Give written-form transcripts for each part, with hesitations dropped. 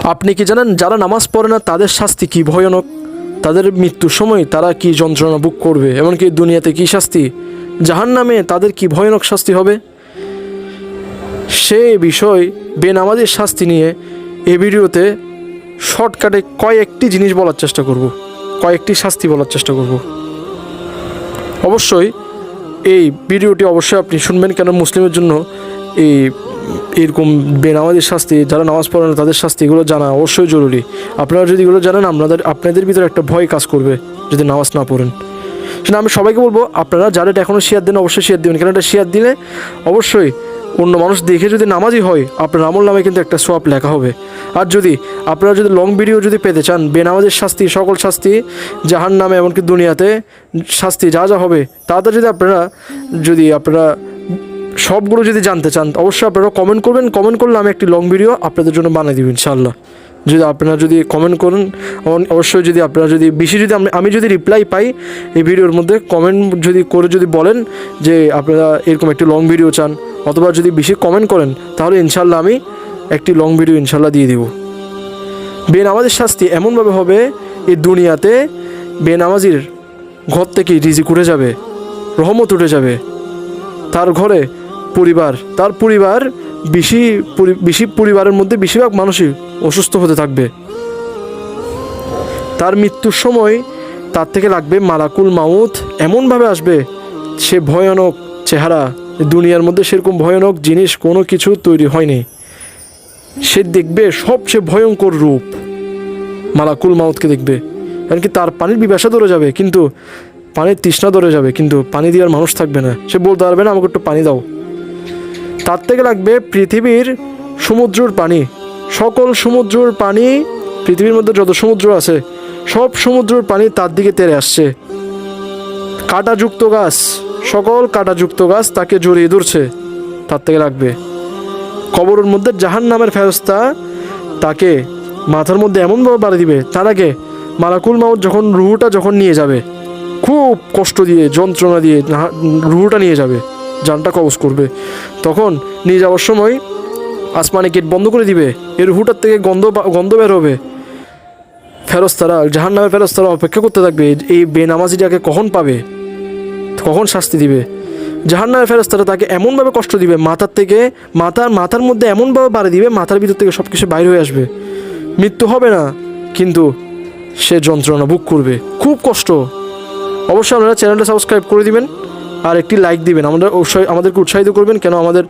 আপনি কি জানেন যারা নামাজ পড়ে না তাদের শাস্তি কি ভয়ানক? তাদের মৃত্যুর সময় তারা কি যন্ত্রণা ভোগ করবে, এমনকি দুনিয়াতে কি শাস্তি, জাহান্নামে তাদের কি ভয়ানক শাস্তি হবে, সে বিষয় বেনামাজির শাস্তি নিয়ে এই ভিডিওতে শর্টকাটে কয়েকটি জিনিস বলার চেষ্টা করব, কয়েকটি শাস্তি বলার চেষ্টা করব। অবশ্যই এই ভিডিওটি অবশ্যই আপনি শুনবেন, কেন মুসলিমের জন্য এরকম বেনামাজির শাস্তি, যারা নামাজ পড়ে না তাদের শাস্তি, এগুলো জানা অবশ্যই জরুরি। আপনারা যদি এগুলো জানেন আপনাদের ভিতরে একটা ভয় কাজ করবে যদি নামাজ না পড়েন। সেটা আমি সবাইকে বলবো, আপনারা যারা এটা এখনও শেয়ার দেন অবশ্যই শেয়ার দেবেন, কেন এটা শেয়ার দিলে অবশ্যই অন্য মানুষ দেখে যদি নামাজই হয় আপনার আমল নামে কিন্তু একটা সোয়াব লেখা হবে। আর যদি আপনারা যদি লং ভিডিও যদি পেতে চান, বেনামাজের শাস্তি, সকল শাস্তি, জাহান্নামে এমনকি দুনিয়াতে শাস্তি যা যা হবে, তাদের যদি আপনারা সবগুলো যদি জানতে চান অবশ্যই আপনারা কমেন্ট করবেন। কমেন্ট করলে আমি একটি লং ভিডিও আপনাদের জন্য বানিয়ে দেব ইনশাআল্লাহ। যদি আপনারা যদি কমেন্ট করেন, অবশ্যই যদি আপনারা যদি বেশি যদি আমি যদি রিপ্লাই পাই এই ভিডিওর মধ্যে, কমেন্ট যদি করে যদি বলেন যে আপনারা এরকম একটি লং ভিডিও চান, অথবা যদি বেশি কমেন্ট করেন, তাহলে ইনশাআল্লাহ আমি একটি লং ভিডিও ইনশাআল্লাহ দিয়ে দেব। বেনামাজির শাস্তি এমনভাবে হবে, এই দুনিয়াতে বেনামাজির ঘর থেকে রিজিক উঠে যাবে, রহমত উঠে যাবে, তার ঘরে তার পরিবার বেশি পরিবারের মধ্যে বেশিরভাগ মানুষই অসুস্থ হতে থাকবে। তার মৃত্যুর সময় তার থেকে লাগবে মালাকুল মাউত, এমনভাবে আসবে, সে ভয়ানক চেহারা, দুনিয়ার মধ্যে সেরকম ভয়ানক জিনিস কোনো কিছু তৈরি হয়নি। সে দেখবে সবচেয়ে ভয়ঙ্কর রূপ, মালাকুল মাউতকে দেখবে, এমনকি তার পানির পিপাসা ধরে যাবে, কিন্তু পানির তৃষ্ণা ধরে যাবে, কিন্তু পানি দেওয়ার মানুষ থাকবে না। সে বলতে পারবে না আমাকে একটু পানি দাও। তার থেকে লাগবে পৃথিবীর সমুদ্রের পানি, সকল সমুদ্রের পানি, পৃথিবীর মধ্যে যত সমুদ্র আছে সব সমুদ্রের পানি তার দিকে তেড়ে আসছে। কাঁটাযুক্ত গাছ, সকল কাঁটাযুক্ত গাছ তাকে জড়িয়ে ধরছে, তার থেকে লাগবে। কবরের মধ্যে জাহান্নামের ফেরেশতা তাকে মাথার মধ্যে এমনভাবে বাড়ি দিবে, তার আগে মালাকুল মাউত যখন রুহুটা নিয়ে যাবে, খুব কষ্ট দিয়ে যন্ত্রণা দিয়ে রুহুটা নিয়ে যাবে, জানটা কবজ করবে, তখন নিয়ে যাওয়ার সময় আসমানে গেট বন্ধ করে দিবে, এর রুহুটার থেকে গন্ধ বের হবে। ফেরেশতারা, জাহান্নামের ফেরেশতারা অপেক্ষা করতে থাকবে এই বেনামাজিটাকে কখন পাবে, কখন শাস্তি দিবে। জাহান্নামের ফেরেশতারা তাকে এমনভাবে কষ্ট দিবে, মাথার মধ্যে এমনভাবে বাড়ি দিবে, মাথার ভিতর থেকে সব কিছু বাইরে হয়ে আসবে। মৃত্যু হবে না, কিন্তু সে যন্ত্রণা ভোগ করবে, খুব কষ্ট। অবশ্যই আপনারা চ্যানেলটা সাবস্ক্রাইব করে দিবেন আর একটি লাইক দিবেন, আমাদেরকে উৎসাহিত করবেন, কেন আমাদের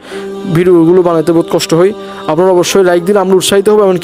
ভিডিওগুলো বানাতে বহুত কষ্ট হয়। আপনারা অবশ্যই লাইক দিলে আমরা উৎসাহিত হবো, এমনকি